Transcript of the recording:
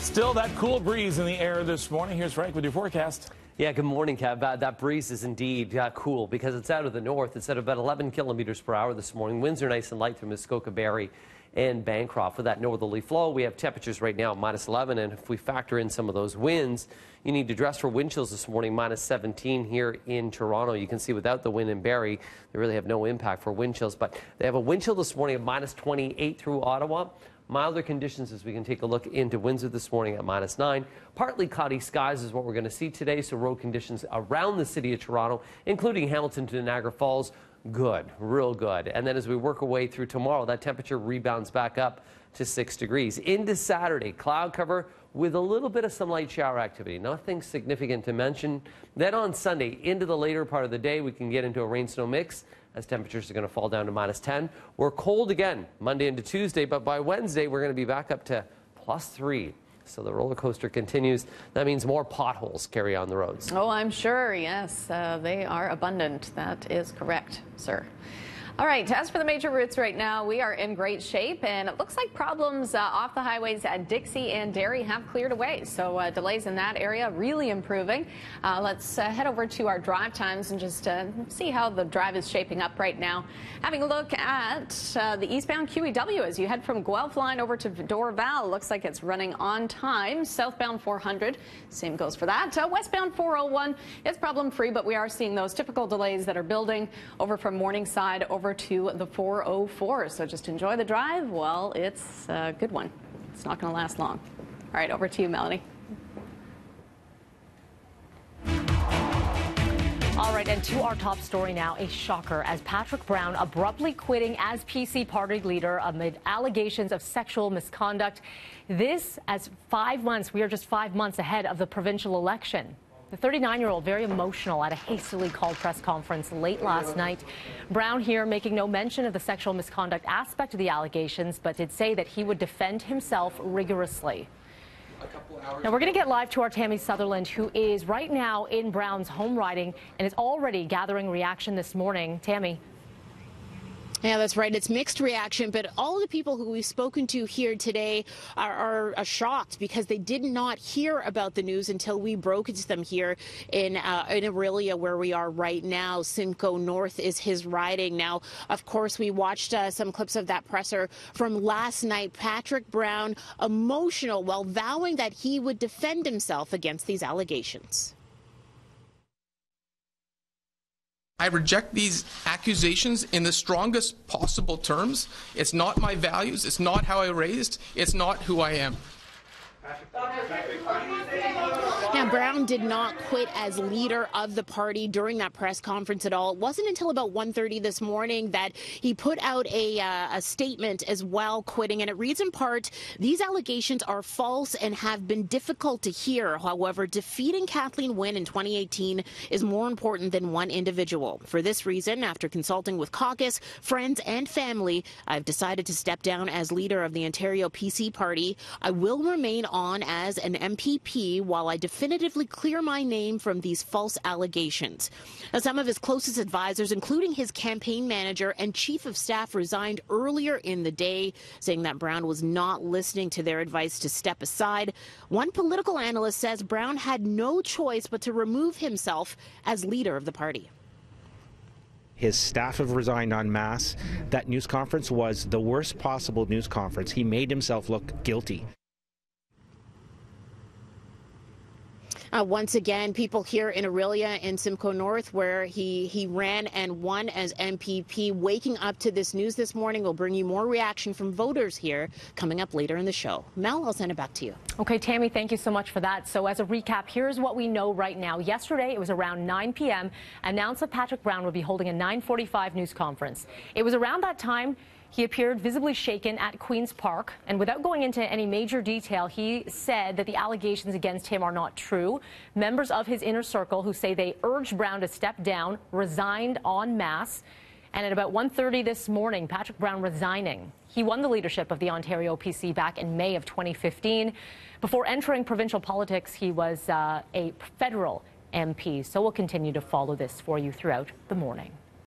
Still that cool breeze in the air this morning. Here's Frank with your forecast. Yeah, good morning, Kev. That breeze is indeed cool because it's out of the north. It's at about 11 kilometers per hour this morning. Winds are nice and light through Muskoka, Barrie, and Bancroft. With that northerly flow, we have temperatures right now minus 11, and if we factor in some of those winds, you need to dress for wind chills this morning, minus 17 here in Toronto. You can see without the wind in Barrie, they really have no impact for wind chills, but they have a wind chill this morning of minus 28 through Ottawa. Milder conditions as we can take a look into Windsor this morning at minus 9. Partly cloudy skies is what we're going to see today, so road conditions around the city of Toronto, including Hamilton to Niagara Falls, good, real good. And then as we work our way through tomorrow, that temperature rebounds back up to 6 degrees. Into Saturday, cloud cover with a little bit of some light shower activity. Nothing significant to mention. Then on Sunday, into the later part of the day, we can get into a rain-snow mix as temperatures are going to fall down to minus 10. We're cold again Monday into Tuesday, but by Wednesday, we're going to be back up to plus 3. So the roller coaster continues. That means more potholes carry on the roads. Oh, I'm sure. Yes, they are abundant. That is correct, sir. All right, as for the major routes right now, we are in great shape, and it looks like problems off the highways at Dixie and Derry have cleared away. So delays in that area really improving. Let's head over to our drive times and just see how the drive is shaping up right now. Having a look at the eastbound QEW as you head from Guelph line over to Dorval. Looks like it's running on time. Southbound 400, same goes for that. Westbound 401, it's problem-free, but we are seeing those typical delays that are building over from Morningside over to the 404. So just enjoy the drive. Well, it's a good one. It's not going to last long. All right, over to you, Melanie. All right, and to our top story now, a shocker as Patrick Brown abruptly quitting as PC party leader amid allegations of sexual misconduct. This as 5 months, we are just 5 months ahead of the provincial election. The 39-year-old very emotional at a hastily called press conference late last night. Brown here making no mention of the sexual misconduct aspect of the allegations, but did say that he would defend himself rigorously. Now we're going to get live to our Tammy Sutherland, who is right now in Brown's home riding and is already gathering reaction this morning. Tammy. Yeah, that's right. It's mixed reaction, but all the people who we've spoken to here today are shocked because they did not hear about the news until we broke it to them here in Aurelia, where we are right now. Simcoe North is his riding. Now, of course, we watched some clips of that presser from last night. Patrick Brown emotional while vowing that he would defend himself against these allegations. I reject these accusations in the strongest possible terms. It's not my values. It's not how I raised. It's not who I am. Now, Brown did not quit as leader of the party during that press conference at all. It wasn't until about 1:30 this morning that he put out a statement as well, quitting. And it reads in part, these allegations are false and have been difficult to hear. However, defeating Kathleen Wynne in 2018 is more important than one individual. For this reason, after consulting with caucus, friends and family, I've decided to step down as leader of the Ontario PC party. I will remain on as an MPP while I definitively clear my name from these false allegations. Now, some of his closest advisors, including his campaign manager and chief of staff, resigned earlier in the day, saying that Brown was not listening to their advice to step aside. One political analyst says Brown had no choice but to remove himself as leader of the party. His staff have resigned en masse. That news conference was the worst possible news conference. He made himself look guilty. Once again, people here in Aurelia in Simcoe North, where he ran and won as MPP, waking up to this news this morning. We'll bring you more reaction from voters here coming up later in the show. Mel, I'll send it back to you. Okay, Tammy, thank you so much for that. So as a recap, here's what we know right now. Yesterday, it was around 9 p.m., announced that Patrick Brown would be holding a 9:45 news conference. It was around that time he appeared visibly shaken at Queen's Park, and without going into any major detail, he said that the allegations against him are not true. Members of his inner circle who say they urged Brown to step down resigned en masse. And at about 1:30 this morning, Patrick Brown resigning. He won the leadership of the Ontario PC back in May of 2015. Before entering provincial politics, he was a federal MP. So we'll continue to follow this for you throughout the morning.